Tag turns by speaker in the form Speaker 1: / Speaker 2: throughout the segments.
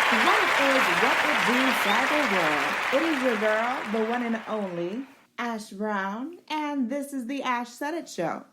Speaker 1: What is What It Do Cyber World? It is your girl, the one and only, Ash Brown, and this is the ashsaidit Show.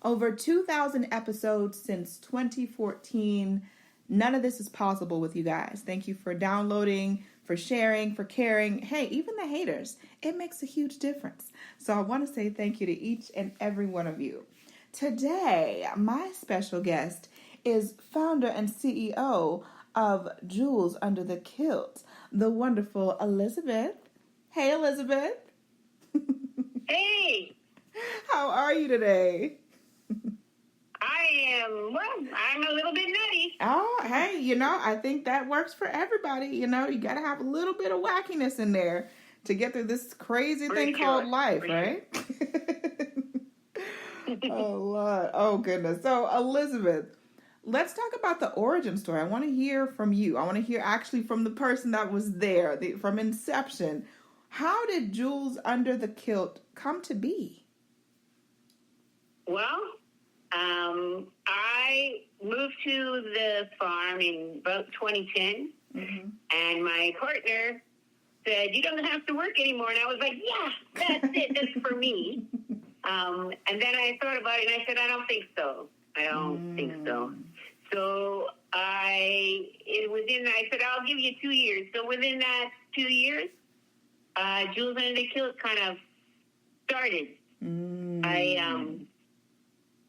Speaker 1: Over 2,000 episodes since 2014. None of this is possible with you guys. Thank you for downloading, for sharing, for caring. Hey, even the haters, it makes a huge difference. So I want to say thank you to each and every one of you. Today, my special guest is founder and CEO of Jewels Under the Kilt, the wonderful Elizabeth. Hey, Elizabeth.
Speaker 2: Hey,
Speaker 1: How are you today?
Speaker 2: I'm a little bit nutty.
Speaker 1: Oh, hey, I think that works for everybody. You got to have a little bit of wackiness in there to get through this crazy thing called life, right? Oh, Lord. Oh, goodness. So, Elizabeth, let's talk about the origin story. I want to hear from you. I want to hear actually from the person that was there, from inception. How did Jewels Under the Kilt come to be?
Speaker 2: Well, I moved to the farm in about 2010, and my partner said, "You don't have to work anymore." And I was like, "Yeah, that's it. That's for me." And then I thought about it, and I said, "I don't think so. I don't think so." So I said, "I'll give you 2 years." So within that 2 years, Jewels Under the Kilt kind of started.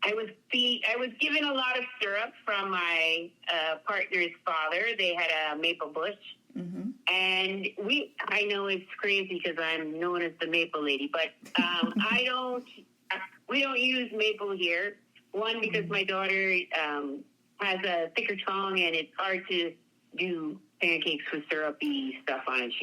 Speaker 2: I was given a lot of syrup from my partner's father. They had a maple bush. And I know it's crazy because I'm known as the maple lady, but we don't use maple here. One, because my daughter has a thicker tongue and it's hard to do pancakes with syrupy stuff on it.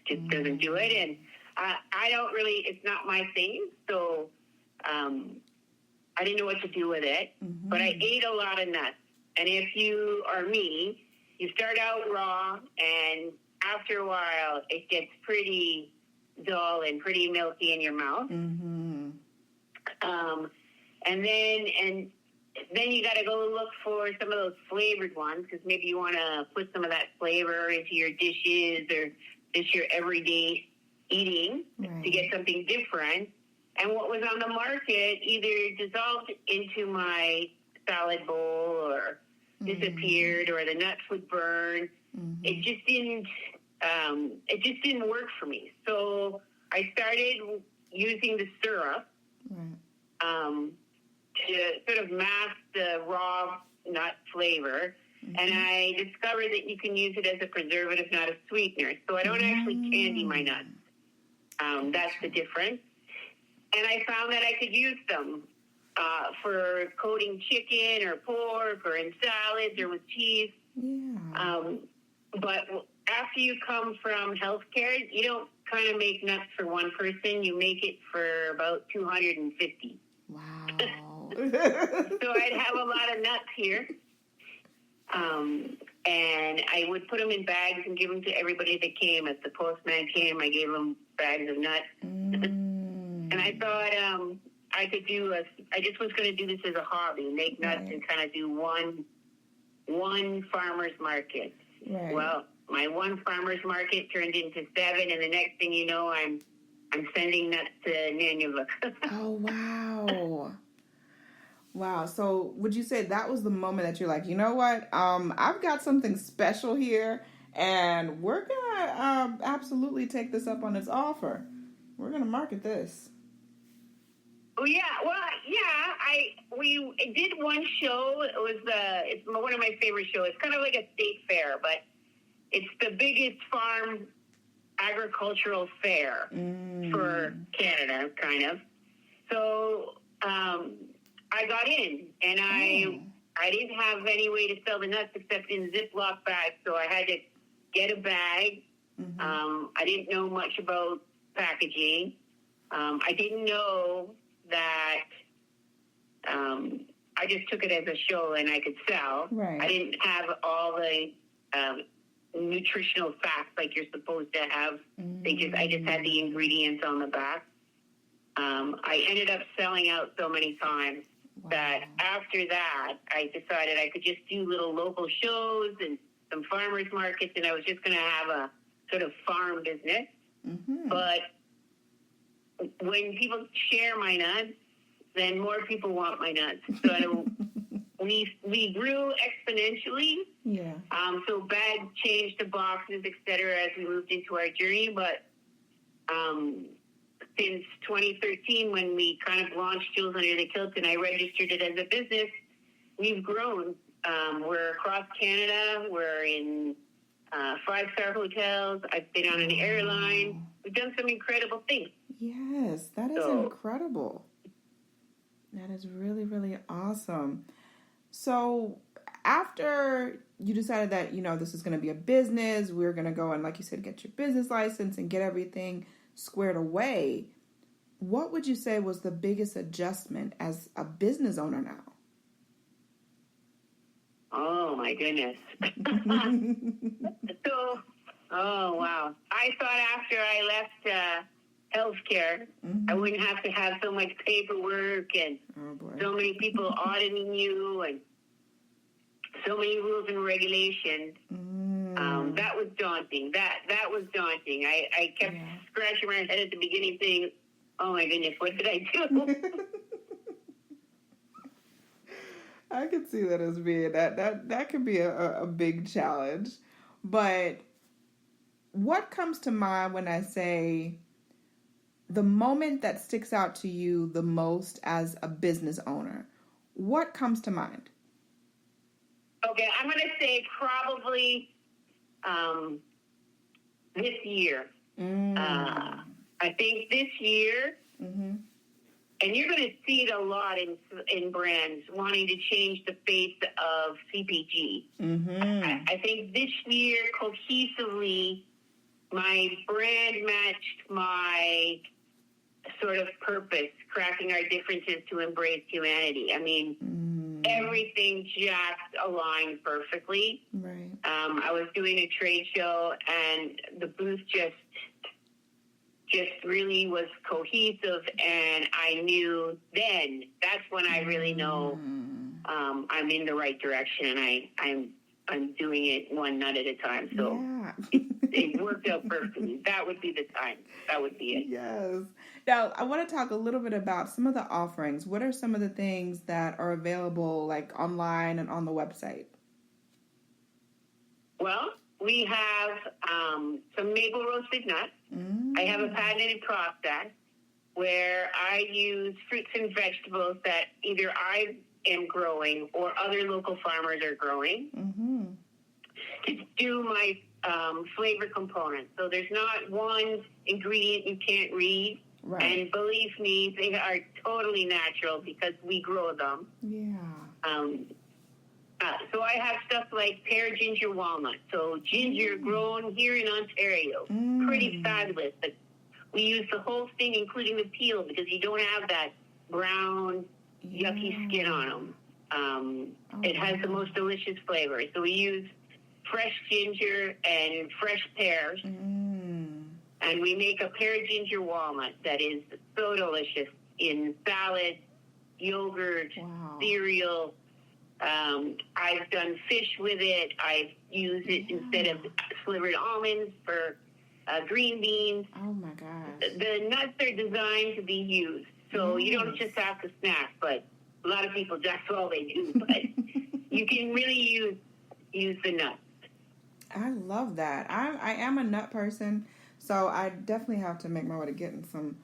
Speaker 2: Just doesn't do it. And I don't really, it's not my thing. So I didn't know what to do with it, but I ate a lot of nuts. And if you are me, you start out raw, and after a while, it gets pretty dull and pretty milky in your mouth. And then you got to go look for some of those flavored ones, because maybe you want to put some of that flavor into your dishes or just your everyday eating to get something different. And what was on the market either dissolved into my salad bowl or disappeared, or the nuts would burn. It just didn't work for me. So I started using the syrup to sort of mask the raw nut flavor. And I discovered that you can use it as a preservative, not a sweetener. So I don't actually candy my nuts. That's the difference. And I found that I could use them for coating chicken or pork or in salads or with cheese. But after you come from healthcare, you don't kind of make nuts for one person. You make it for about 250.
Speaker 1: Wow.
Speaker 2: So I'd have a lot of nuts here. And I would put them in bags and give them to everybody that came. If the postman came, I gave them bags of nuts. And I thought I just was going to do this as a hobby, make nuts and kind of do one farmer's market. Well, my one farmer's market turned into 7, and the next thing you know, I'm sending nuts to Nunavut.
Speaker 1: Oh, wow. Wow. So would you say that was the moment that you're like, you know what? I've got something special here, and we're going to absolutely take this up on its offer. We're going to market this.
Speaker 2: Oh, yeah. Well, yeah, we did one show. It's one of my favorite shows. It's kind of like a state fair, but it's the biggest farm agricultural fair for Canada, kind of. So I got in, and I didn't have any way to sell the nuts except in Ziploc bags, so I had to get a bag. I didn't know much about packaging. I didn't know that I just took it as a show and I could sell. I didn't have all the nutritional facts like you're supposed to have. I just had the ingredients on the back. I ended up selling out so many times that after that, I decided I could just do little local shows and some farmers markets, and I was just going to have a sort of farm business.
Speaker 1: Mm-hmm.
Speaker 2: But when people share my nuts, then more people want my nuts. So we grew exponentially.
Speaker 1: Yeah.
Speaker 2: So bags changed to boxes, etc., as we moved into our journey. But since 2013, when we kind of launched Jules Under the Kilt and I registered it as a business, we've grown. We're across Canada. We're in 5-star hotels. I've been on an airline. We've done some incredible things.
Speaker 1: Yes, that is incredible. That is really, really awesome. So after you decided that, this is going to be a business, we're going to go and, like you said, get your business license and get everything squared away, what would you say was the biggest adjustment as a business owner now?
Speaker 2: Oh, my goodness. Wow. I thought after I left healthcare, I wouldn't have to have so much paperwork and so many people auditing you and so many rules and regulations. That was daunting. That was daunting. I kept scratching my head at the beginning saying, oh, my goodness, what did I do?
Speaker 1: I could see that as being that could be a big challenge. But what comes to mind when I say the moment that sticks out to you the most as a business owner? What comes to mind?
Speaker 2: Okay, I'm going to say probably this year. I think this year, and you're going to see it a lot in brands wanting to change the face of CPG. I think this year, cohesively, my brand matched my sort of purpose, cracking our differences to embrace humanity. I mean, everything just aligned perfectly.
Speaker 1: Right.
Speaker 2: I was doing a trade show, and the booth just really was cohesive, and I knew then, that's when I really know I'm in the right direction, and I'm doing it one nut at a time. So it worked out perfectly. That would be the time. That would be it.
Speaker 1: Yes. Now, I want to talk a little bit about some of the offerings. What are some of the things that are available, like online and on the website?
Speaker 2: Well, we have some maple roasted nuts. I have a patented process where I use fruits and vegetables that either I am growing or other local farmers are growing to do my flavor components. So there's not one ingredient you can't read. Right. And believe me, they are totally natural because we grow them.
Speaker 1: Yeah.
Speaker 2: So I have stuff like pear ginger walnut. So ginger grown here in Ontario. Pretty fabulous. But we use the whole thing, including the peel, because you don't have that brown, yucky skin on them. It has the most delicious flavor. So we use fresh ginger and fresh pears. And we make a pear ginger walnut that is so delicious in salad, yogurt, cereal. I've done fish with it. I've used it instead of slivered almonds for green beans.
Speaker 1: Oh, my gosh.
Speaker 2: The nuts are designed to be used. So you don't just have to snack, but a lot of people, that's all they do. But you can really use the nuts.
Speaker 1: I love that. I am a nut person, so I definitely have to make my way to getting some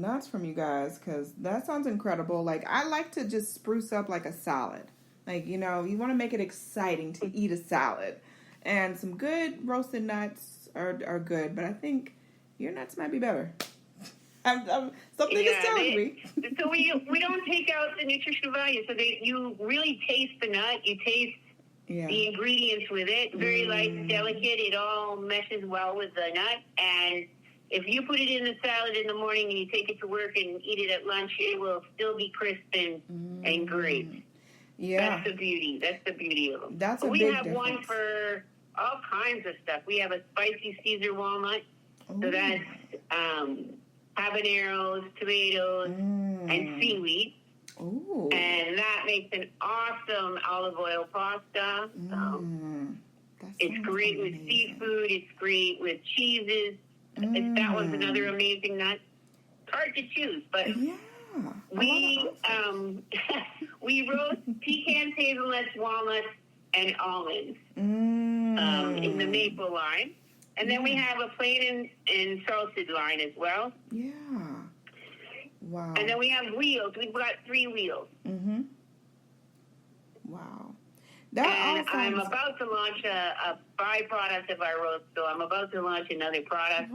Speaker 1: nuts from you guys, because that sounds incredible. Like, I like to just spruce up like a salad. Like, you want to make it exciting to eat a salad. And some good roasted nuts are good, but I think your nuts might be better. Something is telling me.
Speaker 2: So we don't take out the nutritional value. So you really taste the nut. You taste the ingredients with it. Very light and delicate. It all meshes well with the nut. And if you put it in the salad in the morning and you take it to work and eat it at lunch, it will still be crisp and great.
Speaker 1: Yeah.
Speaker 2: That's the beauty. That's the beauty of them.
Speaker 1: That's a
Speaker 2: we
Speaker 1: big
Speaker 2: have
Speaker 1: difference.
Speaker 2: one for all kinds of stuff. We have a spicy Caesar walnut. So that's habaneros, tomatoes, and seaweed.
Speaker 1: Ooh.
Speaker 2: And that makes an awesome olive oil pasta. It's great with seafood. It's great with cheeses. That one's another amazing nut. It's hard to choose, but we we roast pecans, hazelnuts, walnuts, and almonds in the maple line. And then we have a plain and salted line as well.
Speaker 1: Yeah. Wow.
Speaker 2: And then we have wheels. We've got 3 wheels.
Speaker 1: Mm-hmm. Wow.
Speaker 2: I'm about to launch a byproduct of our roast, so I'm about to launch another product,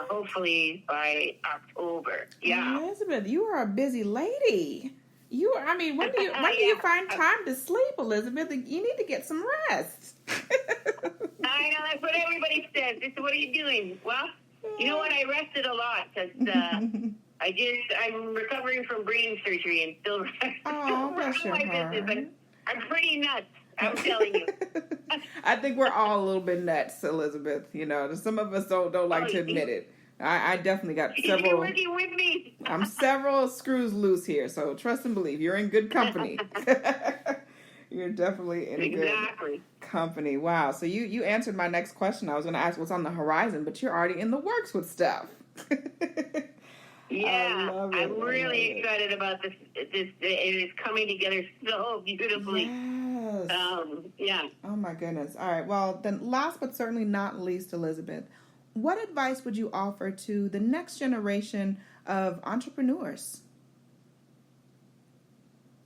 Speaker 2: hopefully by October. Yeah.
Speaker 1: Elizabeth, you are a busy lady. When do you find time to sleep, Elizabeth? You need to get some rest.
Speaker 2: I know, that's what everybody says. What are you doing? Well, you know what? I rested a lot because I'm recovering from brain surgery and still running my business. I'm pretty nuts. I'm telling you.
Speaker 1: I think we're all a little bit nuts, Elizabeth. Some of us don't like to admit it. I definitely got several.
Speaker 2: You're working with me.
Speaker 1: I'm several screws loose here, so trust and believe. You're in good company. You're definitely in good company. Wow. So you answered my next question. I was going to ask what's on the horizon, but you're already in the works with stuff.
Speaker 2: Yeah, I'm really excited about this. It is coming together so beautifully.
Speaker 1: Yes. Oh my goodness. All right. Well, then last but certainly not least, Elizabeth, what advice would you offer to the next generation of entrepreneurs?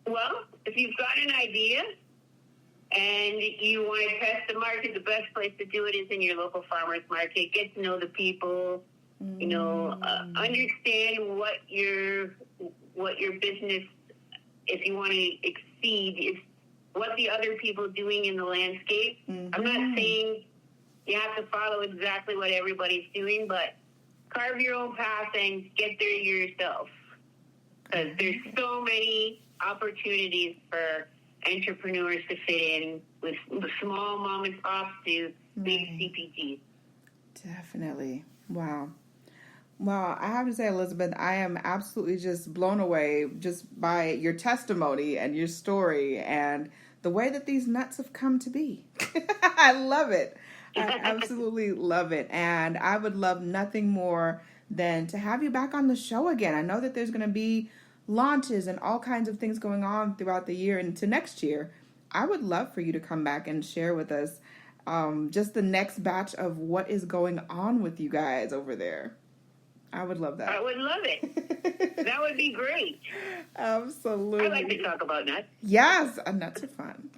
Speaker 2: Well, if you've got an idea and you want to test the market, the best place to do it is in your local farmers market. Get to know the people. Understand what your business, if you want to exceed, is what the other people are doing in the landscape. Mm-hmm. I'm not saying you have to follow exactly what everybody's doing, but carve your own path and get there yourself. Because there's so many opportunities for entrepreneurs to fit in with small mom and pops to big CPGs.
Speaker 1: Definitely. Wow. Well, I have to say, Elizabeth, I am absolutely just blown away just by your testimony and your story and the way that these nuts have come to be. I love it. I absolutely love it. And I would love nothing more than to have you back on the show again. I know that there's going to be launches and all kinds of things going on throughout the year and to next year. I would love for you to come back and share with us just the next batch of what is going on with you guys over there. I would love that.
Speaker 2: I would love it. That would be great.
Speaker 1: Absolutely.
Speaker 2: I like to talk about nuts.
Speaker 1: Yes, nuts are fun.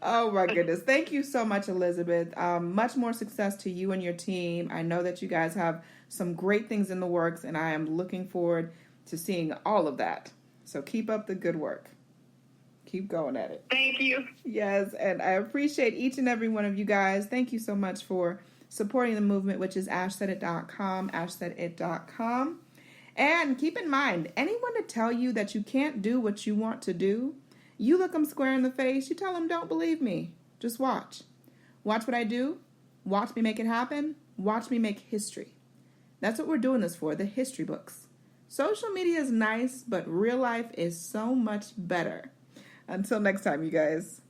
Speaker 1: Oh my goodness. Thank you so much, Elizabeth. Much more success to you and your team. I know that you guys have some great things in the works, and I am looking forward to seeing all of that. So keep up the good work. Keep going at it.
Speaker 2: Thank you.
Speaker 1: Yes, and I appreciate each and every one of you guys. Thank you so much for supporting the movement, which is ashsaidit.com, ashsaidit.com. And keep in mind, anyone to tell you that you can't do what you want to do, you look them square in the face, you tell them, don't believe me. Just watch. Watch what I do. Watch me make it happen. Watch me make history. That's what we're doing this for, the history books. Social media is nice, but real life is so much better. Until next time, you guys.